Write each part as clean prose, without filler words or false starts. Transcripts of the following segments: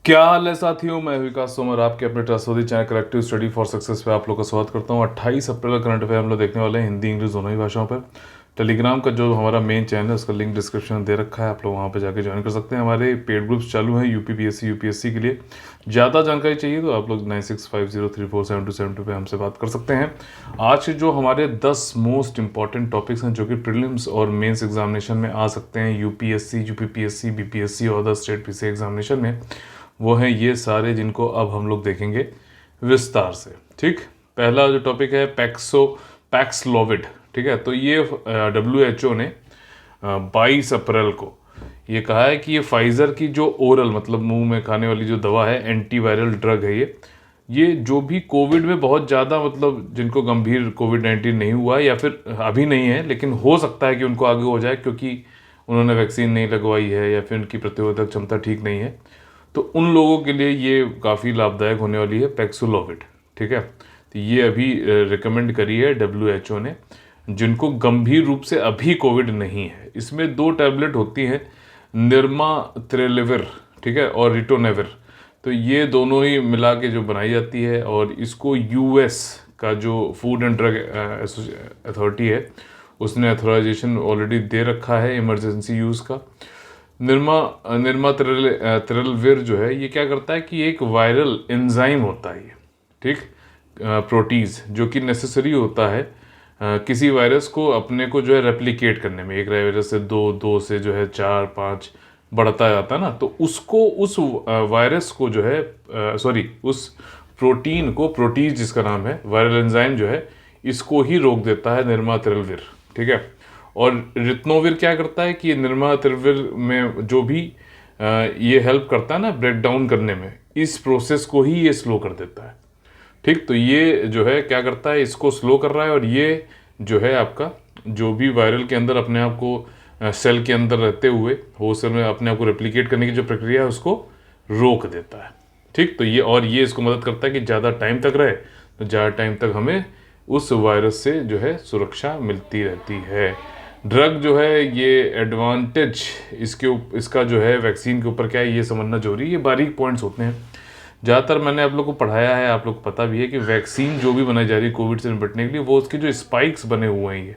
क्या हाल है साथियों, मैं विकास सोमर आपके अपने trustworthy channel collective study for success पे आप लोग का स्वागत करता हूँ। 28 अप्रैल करंट अफेयर हम लोग देखने वाले हैं हिंदी इंग्लिश दोनों ही भाषाओं पर। टेलीग्राम का जो हमारा मेन चैनल है उसका लिंक डिस्क्रिप्शन में दे रखा है, आप लोग वहाँ पे जाके ज्वाइन कर सकते हैं। हमारे पेड ग्रुप्स चालू हैं यूपीएससी के लिए। ज़्यादा जानकारी चाहिए तो आप लोग 9650347272 पे हमसे बात कर सकते हैं। आज के जो हमारे 10 मोस्ट इंपॉर्टेंट टॉपिक्स हैं जो कि प्रीलिम्स और मेंस एग्जामिनेशन में आ सकते हैं यूपीएससी, यूपीपीएससी, बीपीएससी और अदर स्टेट पीसी एग्जामिनेशन में, वो हैं ये सारे जिनको अब हम लोग देखेंगे विस्तार से। ठीक, पहला जो टॉपिक है पैक्सलोविड। ठीक है, तो ये WHO ने 22 अप्रैल को ये कहा है कि ये फाइज़र की जो ओरल मतलब मुंह में खाने वाली जो दवा है, एंटीवायरल ड्रग है ये जो भी कोविड में बहुत ज़्यादा मतलब जिनको गंभीर कोविड-19 नहीं हुआ या फिर अभी नहीं है लेकिन हो सकता है कि उनको आगे हो जाए क्योंकि उन्होंने वैक्सीन नहीं लगवाई है या फिर उनकी प्रतिरोधक क्षमता ठीक नहीं है, तो उन लोगों के लिए ये काफ़ी लाभदायक होने वाली है पैक्सलोविड। ठीक है, तो ये अभी रिकमेंड करी है WHO ने जिनको गंभीर रूप से अभी कोविड नहीं है। इसमें 2 टैबलेट होती हैं, निर्मात्रेलिविर, ठीक है, और रिटोनेविर। तो ये दोनों ही मिला के जो बनाई जाती है और इसको US का जो फूड एंड ड्रग अथॉरिटी है उसने अथोराइजेशन ऑलरेडी दे रखा है इमरजेंसी यूज़ का। निर्मात्रेलिविर जो है ये क्या करता है कि एक वायरल एंजाइम होता है ये, ठीक, प्रोटीज जो कि नेसेसरी होता है किसी वायरस को अपने को जो है रेप्लिकेट करने में। एक वायरस से दो से जो है 4-5 बढ़ता जाता है ना, तो उसको उस वायरस को जो है उस प्रोटीन को, प्रोटीज जिसका नाम है, वायरल एंजाइम जो है इसको ही रोक देता है निर्मात्रेलिविर। ठीक है, और रिटनोविर क्या करता है कि निर्मात्रेलिविर में जो भी ये हेल्प करता है ना ब्रेक डाउन करने में, इस प्रोसेस को ही ये स्लो कर देता है। ठीक, तो ये जो है क्या करता है, इसको स्लो कर रहा है और ये जो है आपका जो भी वायरल के अंदर अपने आप को सेल के अंदर रहते हुए होस्ट सेल में अपने आप को रेप्लिकेट करने की जो प्रक्रिया है उसको रोक देता है। ठीक, तो ये इसको मदद करता है कि ज़्यादा टाइम तक रहे, तो ज़्यादा टाइम तक हमें उस वायरस से जो है सुरक्षा मिलती रहती है। ड्रग जो है ये एडवांटेज इसका जो है वैक्सीन के ऊपर क्या है ये समझना जरूरी है। ये बारीक पॉइंट्स होते हैं, ज़्यादातर मैंने आप लोग को पढ़ाया है, आप लोग को पता भी है कि वैक्सीन जो भी बनाई जा रही है कोविड से निपटने के लिए, वो उसके जो स्पाइक्स बने हुए हैं ये,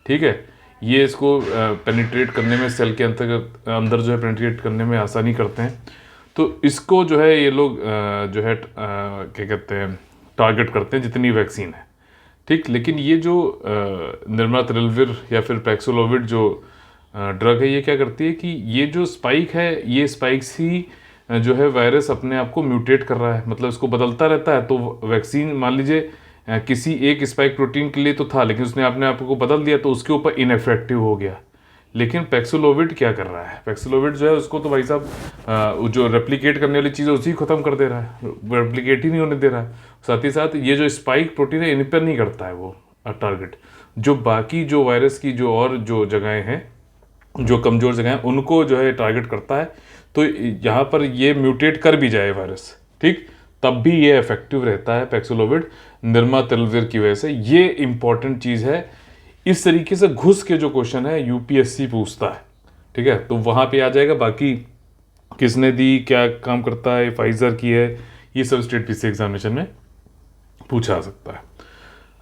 ठीक है, ये इसको पेनिट्रेट करने में, सेल के अंदर जो है पेनिट्रेट करने में आसानी करते हैं। तो इसको जो है ये लोग जो है क्या कहते हैं, टारगेट करते हैं जितनी वैक्सीन है। ठीक, लेकिन ये जो निर्मात्रेलिविर या फिर पैक्सलोविड जो ड्रग है ये क्या करती है कि ये जो स्पाइक है, ये स्पाइक्स ही जो है वायरस अपने आप को म्यूटेट कर रहा है, मतलब इसको बदलता रहता है। तो वैक्सीन मान लीजिए किसी एक स्पाइक प्रोटीन के लिए तो था लेकिन उसने अपने आप को बदल दिया तो उसके ऊपर इनएफेक्टिव हो गया। लेकिन पैक्सलोविड क्या कर रहा है, पैक्सलोविड जो है उसको तो भाई साहब जो रेप्लिकेट करने वाली चीज़ है उसी खत्म कर दे रहा है, रेप्लिकेट ही नहीं होने दे रहा है। साथ ही साथ ये जो स्पाइक प्रोटीन है इन पर नहीं करता है वो टारगेट, जो बाकी जो वायरस की जो और जो जगहें हैं, जो कमज़ोर जगह हैं उनको जो है टारगेट करता है। तो यहाँ पर ये म्यूटेट कर भी जाए वायरस, ठीक, तब भी ये इफेक्टिव रहता है पैक्सलोविड निर्मात्रेलिविर की वजह से। ये इंपॉर्टेंट चीज़ है। इस तरीके से घुस के जो क्वेश्चन है यूपीएससी पूछता है, ठीक है, तो वहाँ पे आ जाएगा। बाकी किसने दी, क्या काम करता है, फाइजर की है, ये सब स्टेट पीसी एग्जामिनेशन में पूछा जा सकता है।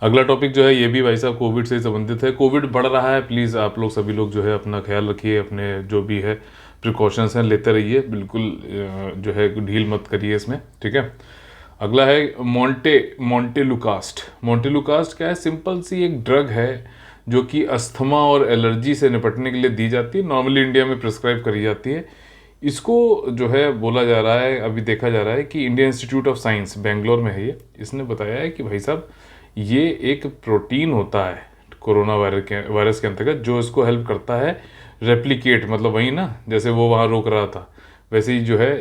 अगला टॉपिक जो है ये भी भाई साहब कोविड से संबंधित है। कोविड बढ़ रहा है, प्लीज़ आप लोग सभी लोग जो है अपना ख्याल रखिए, अपने जो भी है प्रिकॉशंस हैं लेते रहिए, बिल्कुल जो है ढील मत करिए इसमें। ठीक है, अगला है मोंटेलुकास्ट। मोंटेलुकास्ट क्या है, सिंपल सी एक ड्रग है जो कि अस्थमा और एलर्जी से निपटने के लिए दी जाती है, नॉर्मली इंडिया में प्रिस्क्राइब करी जाती है। इसको जो है बोला जा रहा है, अभी देखा जा रहा है कि Indian institute of science Bangalore में है ये, इसने बताया है कि भाई साहब ये एक प्रोटीन होता है कोरोना वायरस के अंतर्गत जो इसको हेल्प करता है रेप्लिकेट, मतलब वही ना जैसे वो वहाँ रोक रहा था वैसे ही जो है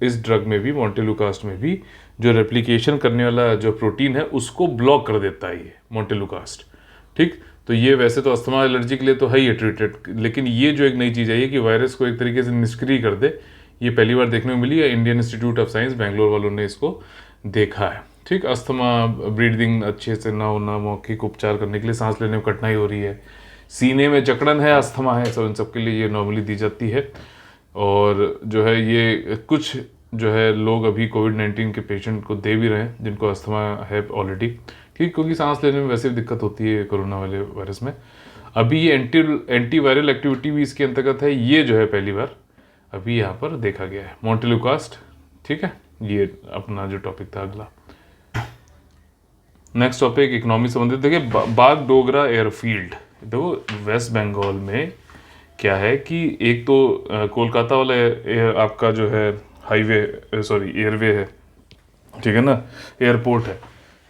इस ड्रग में भी, मोंटेलुकास्ट में भी, जो रेप्लिकेशन करने वाला जो प्रोटीन है उसको ब्लॉक कर देता है ये मोंटेलुकास्ट। ठीक, तो ये वैसे तो अस्थमा एलर्जी के लिए तो है ही ट्रीटेड, लेकिन ये जो एक नई चीज़ है कि वायरस को एक तरीके से निष्क्रिय कर दे, ये पहली बार देखने को मिली है। Indian institute of science Bangalore वालों ने इसको देखा है। ठीक, अस्थमा, ब्रीदिंग अच्छे से ना होना, मौखिक उपचार करने के लिए, सांस लेने में कठिनाई हो रही है, सीने में जकड़न है, अस्थमा है, सब इन सब के लिए ये नॉर्मली दी जाती है। और जो है ये कुछ जो है लोग अभी कोविड-19 के पेशेंट को दे भी रहे हैं जिनको अस्थमा है ऑलरेडी, ठीक, क्योंकि सांस लेने में वैसे भी दिक्कत होती है कोरोना वाले वायरस में। अभी ये एंटीवायरल एक्टिविटी भी इसके अंतर्गत है, ये जो है पहली बार अभी यहाँ पर देखा गया है मोंटेलुकास्ट, ठीक है। ये अपना जो टॉपिक था अगला। नेक्स्ट टॉपिक इकोनॉमी संबंधित, देखिए बागडोगरा एयरफील्ड। देखो वेस्ट बंगाल में क्या है कि एक तो कोलकाता वाला आपका जो है हाईवे सॉरी एयरवे है, ठीक है ना, एयरपोर्ट है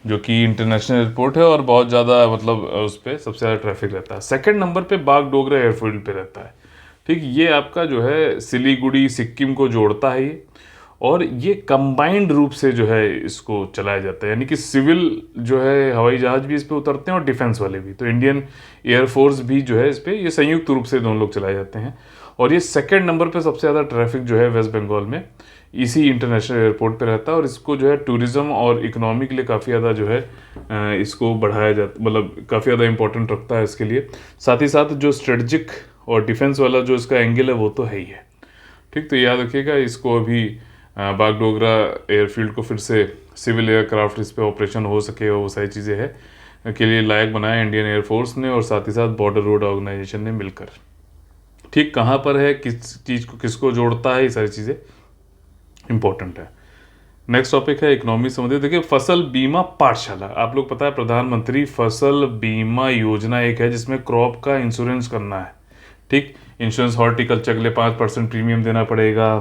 जो कि इंटरनेशनल एयरपोर्ट है और बहुत ज़्यादा मतलब उस पर सबसे ज़्यादा ट्रैफिक रहता है। सेकंड नंबर पे बागडोगरा एयरफील्ड पे रहता है, ठीक। ये आपका जो है सिलीगुड़ी सिक्किम को जोड़ता है ये, और ये कंबाइंड रूप से जो है इसको चलाया जाता है, यानी कि सिविल जो है हवाई जहाज भी इस पे उतरते हैं और डिफेंस वाले भी, तो इंडियन एयरफोर्स भी जो है इस पे ये संयुक्त रूप से दोनों लोग चलाए जाते हैं। और ये सेकंड नंबर पे सबसे ज़्यादा ट्रैफिक जो है वेस्ट बंगाल में इसी इंटरनेशनल एयरपोर्ट पे रहता है, और इसको जो है टूरिज्म और इकोनॉमी के लिए काफ़ी ज़्यादा जो है इसको बढ़ाया जाता, मतलब काफ़ी ज़्यादा इंपॉर्टेंट रखता है इसके लिए। साथ ही साथ जो स्ट्रेटजिक और डिफेंस वाला जो इसका एंगल है वो तो है ही है, ठीक। तो याद रखिएगा इसको अभी बागडोगरा एयरफील्ड को फिर से सिविल एयरक्राफ्ट इस पर ऑपरेशन हो सके और वो सारी चीज़ें है के लिए लायक बनाया इंडियन एयरफोर्स ने और साथ ही साथ बॉर्डर रोड ऑर्गेनाइजेशन ने मिलकर, ठीक। कहाँ पर है, किस चीज़ को किसको जोड़ता है, ये सारी चीज़ें इंपॉर्टेंट है। नेक्स्ट टॉपिक है इकोनॉमी संबंधित, देखिए फसल बीमा पाठशाला। आप लोग पता है प्रधानमंत्री फसल बीमा योजना एक है जिसमें क्रॉप का इंश्योरेंस करना है, ठीक। इंश्योरेंस हॉर्टिकल्चर के लिए 5% प्रीमियम देना पड़ेगा,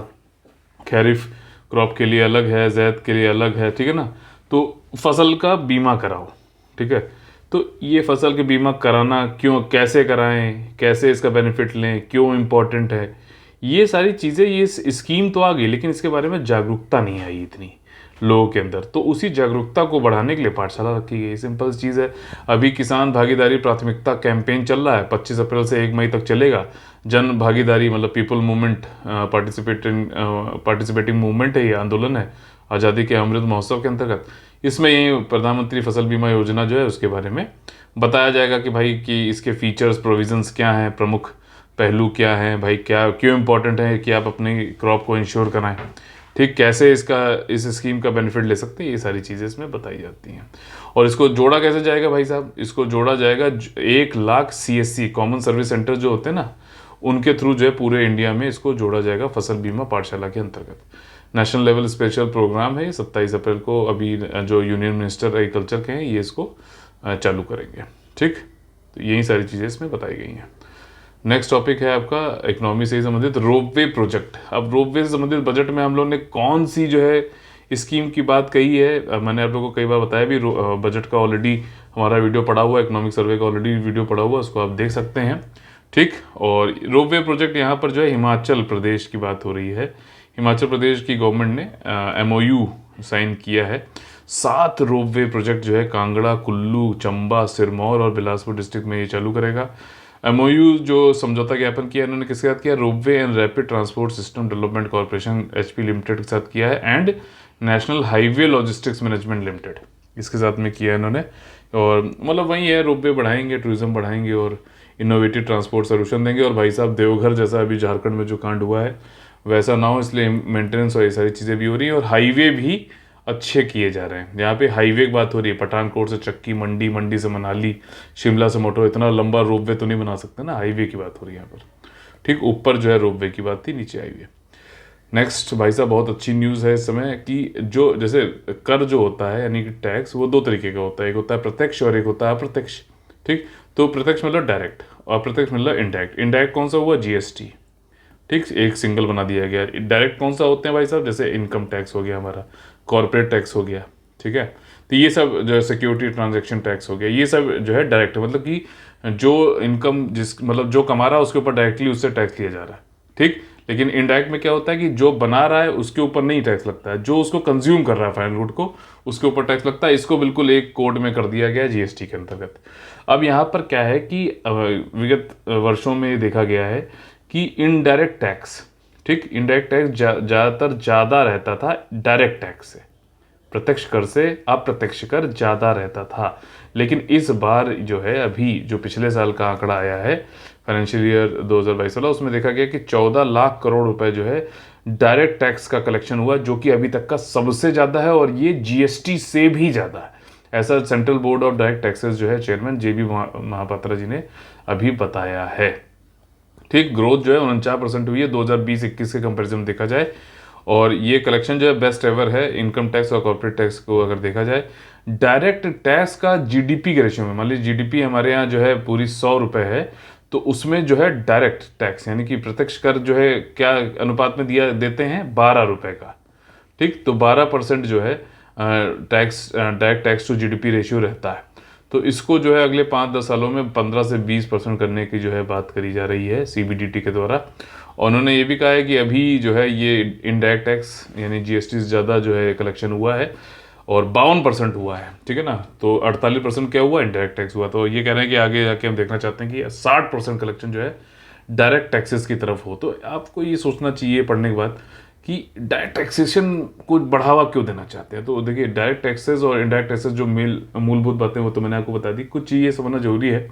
खैरिफ क्रॉप के लिए अलग है, जैद के लिए अलग है, ठीक है ना। तो फसल का बीमा कराओ, ठीक है। तो ये फसल के बीमा कराना क्यों, कैसे कराएं, कैसे इसका बेनिफिट लें, क्यों इम्पोर्टेंट है, ये सारी चीज़ें, ये स्कीम तो आ गई लेकिन इसके बारे में जागरूकता नहीं आई इतनी लोगों के अंदर, तो उसी जागरूकता को बढ़ाने के लिए पाठशाला रखी गई। सिंपल चीज़ है, अभी किसान भागीदारी प्राथमिकता कैंपेन चल रहा है, 25 अप्रैल से 1 मई तक चलेगा। जन भागीदारी मतलब पीपल मूवमेंट, पार्टिसिपेटिंग मूवमेंट है, ये आंदोलन है आज़ादी के अमृत महोत्सव के अंतर्गत। इसमें ये प्रधानमंत्री फसल बीमा योजना जो है उसके बारे में बताया जाएगा कि भाई कि इसके फीचर्स प्रोविजंस क्या हैं, प्रमुख पहलू क्या हैं, भाई क्या क्यों इम्पोर्टेंट है कि आप अपनी क्रॉप को इंश्योर कराएं, ठीक। कैसे इस स्कीम का बेनिफिट ले सकते हैं, ये सारी चीज़ें इसमें बताई जाती हैं। और इसको जोड़ा कैसे जाएगा भाई साहब, इसको जोड़ा जाएगा 1 lakh CSC common service centre जो होते हैं ना, उनके थ्रू जो है पूरे इंडिया में इसको जोड़ा जाएगा फसल बीमा पाठशाला के अंतर्गत। नेशनल लेवल स्पेशल प्रोग्राम है, 27 अप्रैल को अभी जो यूनियन मिनिस्टर एग्रीकल्चर के हैं ये इसको चालू करेंगे, ठीक। तो यही सारी चीज़ें इसमें बताई गई हैं। नेक्स्ट टॉपिक है आपका इकोनॉमी से संबंधित रोपवे प्रोजेक्ट। अब रोपवे से संबंधित बजट में हम लोग ने कौन सी जो है स्कीम की बात कही है, मैंने आप लोगों को कई बार बताया भी, बजट का ऑलरेडी हमारा वीडियो पड़ा हुआ है, इकोनॉमिक सर्वे का ऑलरेडी वीडियो पड़ा हुआ है, उसको आप देख सकते हैं, ठीक। और रोपवे प्रोजेक्ट यहाँ पर जो है हिमाचल प्रदेश की बात हो रही है। हिमाचल प्रदेश की गवर्नमेंट ने MOU साइन किया है। 7 रोपवे प्रोजेक्ट जो है कांगड़ा, कुल्लू, चंबा, सिरमौर और बिलासपुर डिस्ट्रिक्ट में ये चालू करेगा। MOU जो समझौता ज्ञापन किया इन्होंने किसके साथ किया, ropeway and rapid transport system development corporation HP limited के साथ किया है, and national highway logistics management limited इसके साथ में किया है इन्होंने। और मतलब वही है, रोपवे बढ़ाएंगे, टूरिज्म बढ़ाएंगे और इनोवेटिव ट्रांसपोर्ट सोल्यूशन देंगे। और भाई साहब देवघर जैसा अभी झारखंड में जो कांड हुआ है वैसा ना हो, इसलिए मेंटेनेंस और ये सारी चीज़ें भी हो रही हैं और हाईवे भी अच्छे किए जा रहे हैं। यहाँ पे हाईवे की बात हो रही है, पठानकोट से चक्की, मंडी, मंडी से मनाली, शिमला से मोटो, इतना लंबा रोपवे तो नहीं बना सकते ना, हाईवे की बात हो रही है यहाँ पर, ठीक। ऊपर जो है रोपवे की बात थी, नीचे हाईवे। नेक्स्ट भाई साहब बहुत अच्छी न्यूज़ है इस समय कि जो जैसे कर जो होता है यानी कि टैक्स, वो 2 तरीके का होता है, एक होता है प्रत्यक्ष और एक होता है अप्रत्यक्ष, ठीक। तो प्रत्यक्ष मतलब डायरेक्ट और अप्रत्यक्ष मतलब इनडायरेक्ट। इनडायरेक्ट कौन सा हुआ, GST, ठीक, एक सिंगल बना दिया गया। डायरेक्ट कौन सा होते हैं भाई साहब, जैसे इनकम टैक्स हो गया हमारा, कॉर्पोरेट टैक्स हो गया, ठीक है। तो ये सब जो सिक्योरिटी ट्रांजैक्शन टैक्स हो गया, ये सब जो है डायरेक्ट, मतलब कि जो इनकम मतलब जो कमा रहा है उसके ऊपर डायरेक्टली उससे टैक्स लिया जा रहा है, ठीक। लेकिन इनडायरेक्ट में क्या होता है कि जो बना रहा है उसके ऊपर नहीं टैक्स लगता है, जो उसको कंज्यूम कर रहा है फाइनल गुड को उसके ऊपर टैक्स लगता है। इसको बिल्कुल एक कोड में कर दिया गया है GST के अंतर्गत। अब यहाँ पर क्या है कि विगत वर्षों में देखा गया है कि इनडायरेक्ट टैक्स, ठीक, इनडायरेक्ट टैक्स ज़्यादातर ज़्यादा रहता था डायरेक्ट टैक्स से, प्रत्यक्ष कर से अप्रत्यक्ष कर ज़्यादा रहता था। लेकिन इस बार जो है अभी जो पिछले साल का आंकड़ा आया है फाइनेंशियल ईयर 2022 वाला, उसमें देखा गया कि 14 लाख करोड़ रुपए जो है डायरेक्ट टैक्स का कलेक्शन हुआ, जो कि अभी तक का सबसे ज़्यादा है, और ये जीएसटी से भी ज़्यादा है। ऐसा central board of direct taxes जो है चेयरमैन जेबी महापात्रा जी ने अभी बताया है। ठीक, ग्रोथ जो है 49% हुई है 2020-21 के कंपैरिजन में देखा जाए, और ये कलेक्शन जो है बेस्ट एवर है इनकम टैक्स और कॉर्पोरेट टैक्स को अगर देखा जाए। डायरेक्ट टैक्स का जीडीपी के रेशियो में, मान लीजिए जीडीपी हमारे यहाँ जो है पूरी 100 रुपये है, तो उसमें जो है डायरेक्ट टैक्स यानी कि प्रत्यक्ष कर जो है क्या अनुपात में दिया देते हैं, 12 रुपये का। ठीक, तो 12% जो है tax, direct tax to GDP ratio रहता है। तो इसको जो है अगले 5-10 सालों में 15 से 20% करने की जो है बात करी जा रही है सीबीडीटी के द्वारा। और उन्होंने ये भी कहा है कि अभी जो है ये इनडायरेक्ट टैक्स यानी जीएसटी से ज़्यादा जो है कलेक्शन हुआ है, और 52% हुआ है। ठीक है ना, तो 48% क्या हुआ, इनडायरेक्ट टैक्स हुआ। तो ये कह रहे हैं कि आगे जाके हम देखना चाहते हैं कि 60% कलेक्शन जो है डायरेक्ट टैक्सेस की तरफ हो। तो आपको ये सोचना चाहिए पढ़ने के बाद कि डायरेक्ट टैक्सेशन को बढ़ावा क्यों देना चाहते हैं। तो देखिए, डायरेक्ट टैक्सेस और इनडायरेक्ट टैक्सेस जो मूलभूत बातें वो तो मैंने आपको बता दी। कुछ चीज़ ये समझना जरूरी है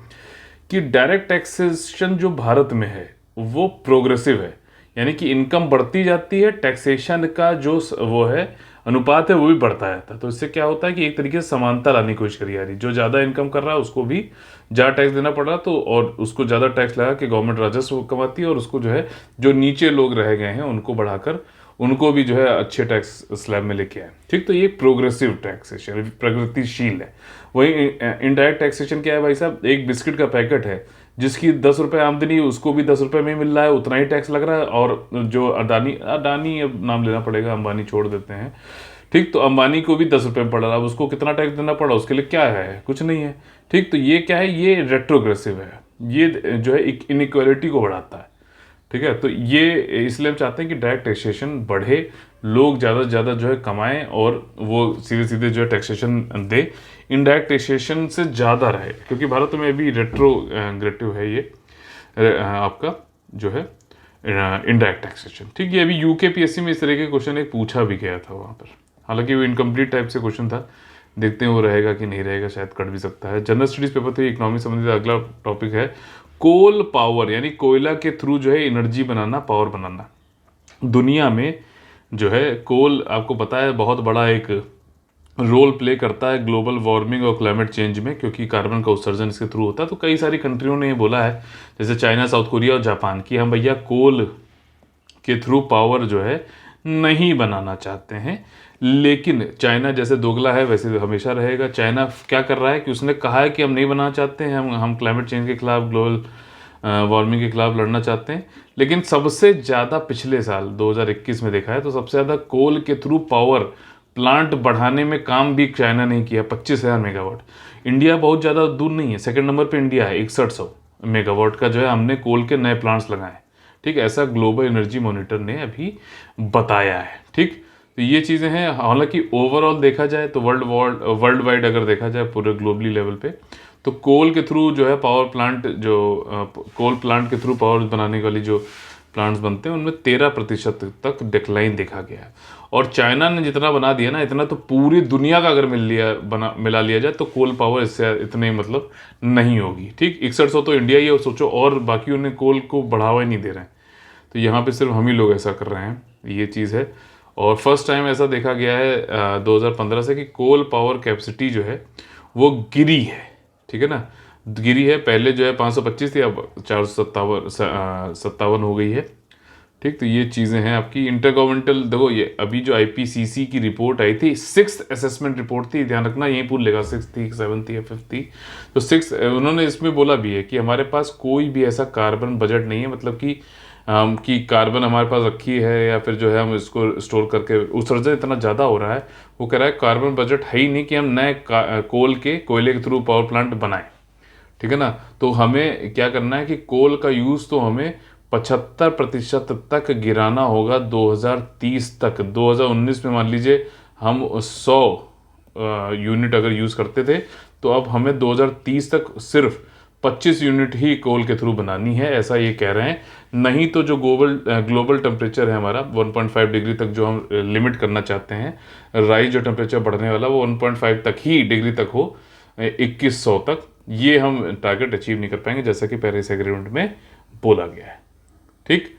कि डायरेक्ट टैक्सेशन जो भारत में है वो प्रोग्रेसिव है, यानी कि इनकम बढ़ती जाती है, टैक्सेशन का जो वो है अनुपात है वो भी बढ़ता जाता है। तो इससे क्या होता है कि एक तरीके से समानता लाने की कोशिश करी जा रही, जो ज़्यादा इनकम कर रहा है उसको भी ज़्यादा टैक्स देना पड़ रहा, तो और उसको ज़्यादा टैक्स लगा के गवर्नमेंट राजस्व कमाती है, और उसको जो है जो नीचे लोग रह गए हैं उनको बढ़ाकर उनको भी जो है अच्छे टैक्स स्लैब में लेके आए। ठीक, तो ये प्रोग्रेसिव टैक्सेशन, प्रगतिशील है। वही इनडायरेक्ट टैक्सेशन क्या है भाई साहब, एक बिस्किट का पैकेट है जिसकी 10 रुपये आमदनी, उसको भी 10 रुपये में मिल रहा है, उतना ही टैक्स लग रहा है। और जो अडानी अब नाम लेना पड़ेगा, अंबानी छोड़ देते हैं। ठीक, तो अंबानी को भी 10 रुपये में पड़ रहा है, अब उसको कितना टैक्स देना पड़ा, उसके लिए क्या है, कुछ नहीं है। ठीक, तो ये क्या है, ये रेट्रोग्रेसिव है, ये जो है इनइक्वालिटी को बढ़ाता है। ठीक है, तो ये इसलिए हम चाहते हैं कि डायरेक्ट टैक्सेशन बढ़े, लोग ज़्यादा से ज़्यादा जो है कमाएं और वो सीधे सीधे जो है टैक्सेशन दे, इनडायरेक्ट टैक्सेशन से ज़्यादा रहे, क्योंकि भारत में अभी रेट्रोग्रेटिव है ये आपका जो है इनडायरेक्ट टैक्सेशन। ठीक है, अभी यूकेपीएससी में इस तरह के क्वेश्चन एक पूछा भी गया था वहाँ पर, हालांकि वो इनकम्प्लीट टाइप से क्वेश्चन था, देखते हैं वो रहेगा कि नहीं रहेगा, शायद कट भी सकता है। जनरल स्टडीज पेपर 3 इकोनॉमी संबंधित अगला टॉपिक है कोल पावर, यानी कोयला के थ्रू जो है एनर्जी बनाना, पावर बनाना। दुनिया में जो है कोल आपको पता है बहुत बड़ा एक रोल प्ले करता है ग्लोबल वार्मिंग और क्लाइमेट चेंज में, क्योंकि कार्बन का उत्सर्जन इसके थ्रू होता है। तो कई सारी कंट्रियों ने ये बोला है, जैसे चाइना, साउथ कोरिया और जापान, कि हम भैया कोल के थ्रू पावर जो है नहीं बनाना चाहते हैं। लेकिन चाइना जैसे दोगला है वैसे हमेशा रहेगा। चाइना क्या कर रहा है कि उसने कहा है कि हम नहीं बनाना चाहते हैं, हम क्लाइमेट चेंज के खिलाफ, ग्लोबल वार्मिंग के खिलाफ लड़ना चाहते हैं। लेकिन सबसे ज़्यादा पिछले साल 2021 में देखा है तो सबसे ज़्यादा कोल के थ्रू पावर प्लांट बढ़ाने में काम भी चाइना ने किया, 25,000 मेगावाट। इंडिया बहुत ज़्यादा दूर नहीं है, सेकंड नंबर पे इंडिया है, 6100 मेगावाट का जो है हमने कोल के नए प्लांट्स लगाए। ठीक, ऐसा ग्लोबल एनर्जी मॉनिटर ने अभी बताया है। ठीक, तो ये चीज़ें हैं। हालांकि ओवरऑल देखा जाए तो वर्ल्ड वाइड अगर देखा जाए पूरे ग्लोबली लेवल पे, तो कोल के थ्रू जो है पावर प्लांट, जो कोल प्लांट के थ्रू पावर बनाने वाली जो प्लांट्स बनते हैं उनमें 13% तक डिक्लाइन देखा गया है। और चाइना ने जितना बना दिया ना, इतना तो पूरी दुनिया का अगर मिला लिया जाए तो कोल पावर इससे इतने मतलब नहीं होगी। ठीक, 6100 तो इंडिया ही है, सोचो, और बाकी उन्हें कोल को बढ़ावा ही नहीं दे रहे हैं। तो यहाँ पे सिर्फ हम ही लोग ऐसा कर रहे हैं, ये चीज़ है। और फर्स्ट टाइम ऐसा देखा गया है 2015 से कि कोल पावर कैपेसिटी जो है वो गिरी है। ठीक है ना, गिरी है। पहले जो है 525 थी, अब 457 हो गई है। ठीक, तो ये चीज़ें हैं आपकी इंटरगवर्नमेंटल। देखो, ये अभी जो आईपीसीसी की रिपोर्ट आई थी, 6th असेसमेंट रिपोर्ट थी, ध्यान रखना, यहीं पूछ लेगा 6th थी, 7th थी या 5th थी। तो 6th उन्होंने इसमें बोला भी है कि हमारे पास कोई भी ऐसा कार्बन बजट नहीं है, मतलब कि कार्बन हमारे पास रखी है या फिर जो है हम इसको स्टोर करके, उत्सर्जन इतना ज़्यादा हो रहा है, वो कह रहा है कार्बन बजट है ही नहीं कि हम नए कोयले के थ्रू पावर प्लांट बनाएं। ठीक है ना, तो हमें क्या करना है कि कोल का यूज़ तो हमें 75% तक गिराना होगा 2030 तक। 2019 में मान लीजिए हम 100 यूनिट अगर यूज़ करते थे, तो अब हमें 2030 तक सिर्फ 25 यूनिट ही कोल के थ्रू बनानी है, ऐसा ये कह रहे हैं। नहीं तो जो ग्लोबल टेम्परेचर है हमारा 1.5 डिग्री तक जो हम लिमिट करना चाहते हैं, राइज जो टेम्परेचर बढ़ने वाला वो 1.5 तक ही डिग्री तक हो, 2100 तक, ये हम टारगेट अचीव नहीं कर पाएंगे, जैसा कि पेरिस एग्रीमेंट में बोला गया है। ठीक,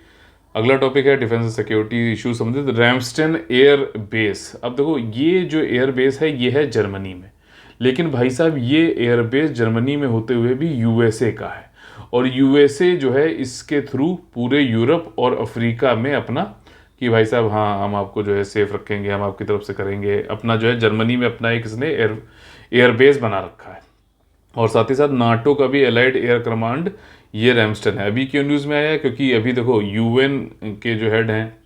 अगला टॉपिक है डिफेंस एंड सिक्योरिटी इशू संबंधित रैमस्टन एयर बेस। अब देखो ये जो एयर बेस है ये है जर्मनी में, लेकिन भाई साहब ये एयरबेस जर्मनी में होते हुए भी यूएसए का है, और यूएसए जो है इसके थ्रू पूरे यूरोप और अफ्रीका में अपना कि भाई साहब हाँ हम आपको जो है सेफ रखेंगे, हम आपकी तरफ से करेंगे, अपना जो है जर्मनी में अपना एक इसने एयरबेस बना रखा है। और साथ ही साथ नाटो का भी एलाइड एयर कमांड ये रैमस्टन है। अभी क्यों न्यूज़ में आया है? क्योंकि अभी देखो यूएन के जो हेड हैं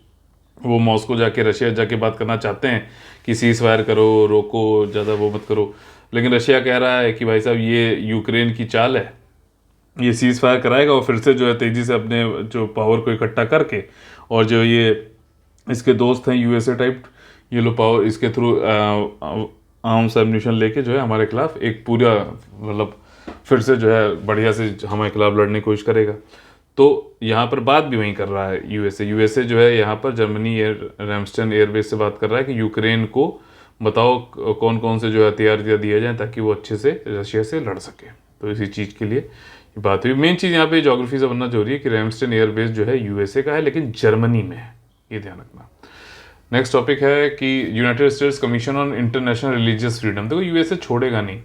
वो मॉस्को जाके रशिया जाके बात करना चाहते हैं कि सीज फायर करो, रोको, ज़्यादा वो मत करो, लेकिन रशिया कह रहा है कि भाई साहब ये यूक्रेन की चाल है, ये सीज फायर कराएगा और फिर से जो है तेज़ी से अपने जो पावर को इकट्ठा करके, और जो ये इसके दोस्त हैं यूएसए टाइप, ये लो पावर इसके थ्रू आर्म्स एम्यूनिशन लेके जो है हमारे खिलाफ एक पूरा मतलब फिर से जो है बढ़िया से हमारे खिलाफ लड़ने की कोशिश करेगा। तो यहाँ पर बात भी वहीं कर रहा है यूएसए जो है यहाँ पर जर्मनी रैमस्टन एयरबेस से बात कर रहा है कि यूक्रेन को बताओ कौन कौन से जो हथियार दिया जाए ताकि वो अच्छे से रशिया से लड़ सके। तो इसी चीज़ के लिए ये बात हुई। मेन चीज़ यहाँ पे ज्योग्राफी से बनना जरूरी है कि रैमस्टन एयरबेस जो है यूएसए का है लेकिन जर्मनी में है, ये ध्यान रखना। नेक्स्ट टॉपिक है कि United states commission on international religious freedom. देखो यूएसए छोड़ेगा नहीं।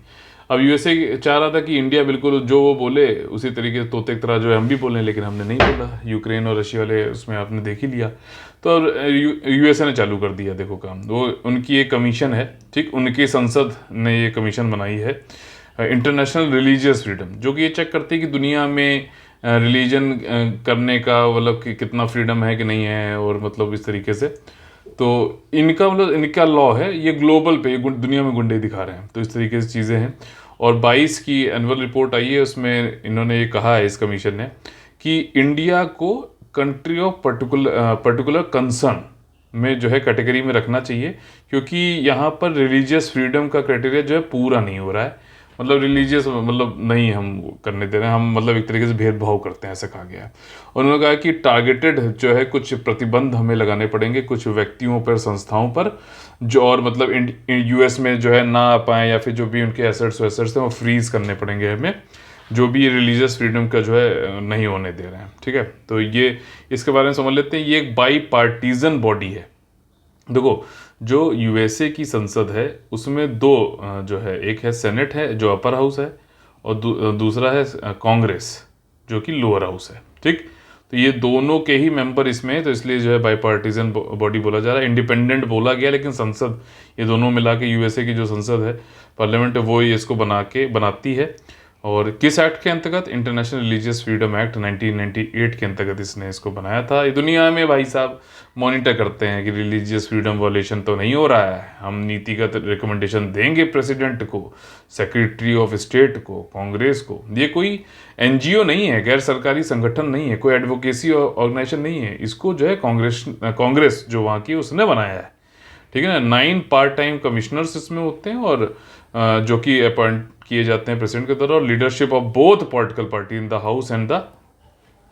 अब यूएसए चाह रहा था कि इंडिया बिल्कुल जो वो बोले उसी तरीके से तोते की तरह जो है हम भी बोलें, लेकिन हमने नहीं बोला। यूक्रेन और रशिया वाले उसमें आपने देख ही लिया। तो अब यूएसए ने चालू कर दिया देखो काम। वो उनकी एक कमीशन है, ठीक, उनकी संसद ने ये कमीशन बनाई है इंटरनेशनल रिलीजियस फ्रीडम, जो कि ये चेक करती है कि दुनिया में रिलीजन करने का मतलब कि कितना फ्रीडम है कि नहीं है, और मतलब इस तरीके से। तो इनका मतलब इनका लॉ है, ये ग्लोबल पे दुनिया में गुंडे दिखा रहे हैं। तो इस तरीके से चीज़ें हैं। और 22 की एनुअल रिपोर्ट आई है, उसमें इन्होंने ये कहा है इस कमीशन ने कि इंडिया को कंट्री ऑफ पर्टिकुलर कंसर्न में जो है कैटेगरी में रखना चाहिए, क्योंकि यहाँ पर रिलीजियस फ्रीडम का क्राइटेरिया जो है पूरा नहीं हो रहा है। मतलब रिलीजियस मतलब नहीं हम करने दे रहे हैं, हम मतलब एक तरीके से भेदभाव करते हैं, ऐसा कहा गया है। और उन्होंने कहा कि टारगेटेड जो है कुछ प्रतिबंध हमें लगाने पड़ेंगे कुछ व्यक्तियों पर, संस्थाओं पर, जो और मतलब यूएस में जो है ना आ पाए, या फिर जो भी उनके एसेट्स हैं वो फ्रीज करने पड़ेंगे हमें, जो भी रिलीजियस फ्रीडम का जो है नहीं होने दे रहे हैं। ठीक है, तो ये इसके बारे में समझ लेते हैं। ये एक बाई पार्टीजन बॉडी है। देखो जो यूएसए की संसद है उसमें दो जो है, एक है सेनेट है जो अपर हाउस है, और दूसरा है कांग्रेस जो कि लोअर हाउस है। ठीक, तो ये दोनों के ही मेंबर इसमें है, तो इसलिए जो है बाई पार्टीजन बॉडी बोला जा रहा है। इंडिपेंडेंट बोला गया, लेकिन संसद ये दोनों मिला के यूएसए की जो संसद है, पार्लियामेंट, वो ही इसको बनाती है। और किस एक्ट के अंतर्गत? इंटरनेशनल रिलीजियस फ्रीडम एक्ट 1998 के अंतर्गत इसने इसको बनाया था। ये दुनिया में भाई साहब मॉनिटर करते हैं कि रिलीजियस फ्रीडम वॉलेशन तो नहीं हो रहा है। हम नीतिगत रिकमेंडेशन देंगे प्रेसिडेंट को, सेक्रेटरी ऑफ स्टेट को, कांग्रेस को। ये कोई एनजीओ नहीं है, गैर सरकारी संगठन नहीं है, कोई एडवोकेसी ऑर्गेनाइजेशन नहीं है। इसको जो है कांग्रेस जो वहाँ की उसने बनाया है। ठीक है ना। 9 पार्ट टाइम कमिश्नर्स इसमें होते हैं, और जो कि अपॉइंट किए जाते हैं प्रेसिडेंट के द्वारा, और leadership of both political party in the house and the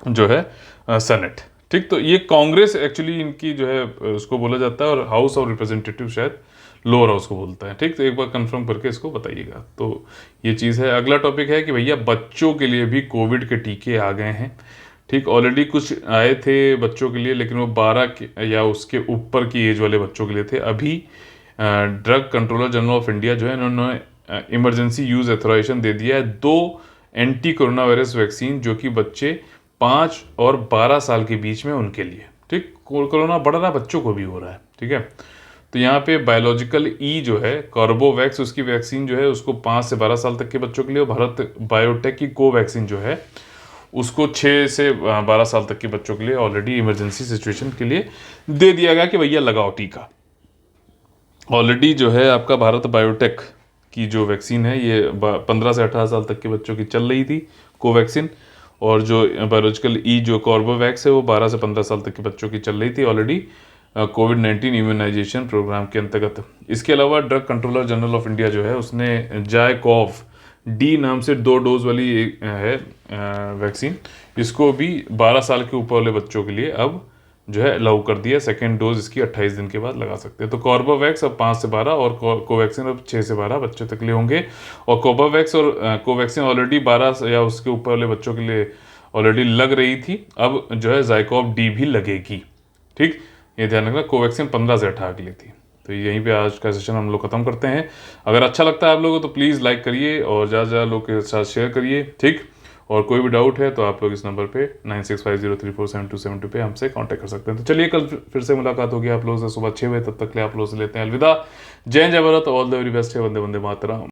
जो है सेनेट। ठीक, तो ये कांग्रेस एक्चुअली इनकी जो है उसको बोला जाता है, और हाउस ऑफ रिप्रेजेंटेटिव शायद लोअर हाउस को बोलता है। ठीक, तो एक बार कंफर्म करके इसको बताइएगा। तो ये चीज़ है। अगला टॉपिक है कि भैया बच्चों के लिए भी कोविड के टीके आ गए हैं। ठीक, ऑलरेडी कुछ आए थे बच्चों के लिए, लेकिन वो 12 या उसके ऊपर की एज वाले बच्चों के लिए थे। अभी drug controller general of India जो है इन्होंने इमरजेंसी यूज ऑथराइजेशन दे दिया है 2 एंटी कोरोना वायरस वैक्सीन, जो कि बच्चे 5 और 12 साल के बीच में उनके लिए। ठीक, कोरोना बढ़ रहा है, बच्चों को भी हो रहा है। ठीक है, तो यहाँ पे बायोलॉजिकल ई जो है कार्बोवैक्स, उसकी वैक्सीन जो है उसको 5 से 12 साल तक के बच्चों के लिए, भारत बायोटेक की कोवैक्सीन जो है उसको 6 से 12 साल तक के बच्चों के लिए ऑलरेडी इमरजेंसी सिचुएशन के लिए दे दिया गया कि भैया लगाओ टीका। ऑलरेडी जो है आपका भारत बायोटेक की जो वैक्सीन है ये 15 से 18 साल तक के बच्चों की चल रही थी कोवैक्सीन, और जो बायोलॉजिकल ई जो कॉर्बोवैक्स है वो 12 से 15 साल तक के बच्चों की चल रही थी ऑलरेडी कोविड-19 इम्यूनाइजेशन प्रोग्राम के अंतर्गत। इसके अलावा drug controller general of India जो है उसने जायकॉव डी नाम से 2 डोज वाली है वैक्सीन, इसको भी 12 साल के ऊपर वाले बच्चों के लिए अब जो है अलाउ कर दिया। सेकेंड डोज इसकी 28 दिन के बाद लगा सकते हैं। तो कॉर्बोवैक्स अब 5 से 12 और कोवैक्सीन अब 6 से 12 बच्चों तक लिए होंगे। और कोवोवैक्स और कोवैक्सीन ऑलरेडी 12 या उसके ऊपर वाले बच्चों के लिए ऑलरेडी लग रही थी, अब जो है ज़ाइकोव डी भी लगेगी। ठीक, ये ध्यान रखना, कोवैक्सीन 15 से 18 के लिए थी। तो यहीं पे आज का सेशन हम लोग खत्म करते हैं। अगर अच्छा लगता है आप लोगों को तो प्लीज़ लाइक करिए और ज़्यादा से ज़्यादा लोग के साथ शेयर करिए। ठीक, और कोई भी डाउट है तो आप लोग इस नंबर पे 9650347272 पे हमसे कांटेक्ट कर सकते हैं। तो चलिए कल फिर से मुलाकात होगी आप लोगों से सुबह 6 बजे। तब तक के लिए आप लोगों से लेते हैं अलविदा। जय जय Bharat, all the very best है। वंदे वंदे मातरम।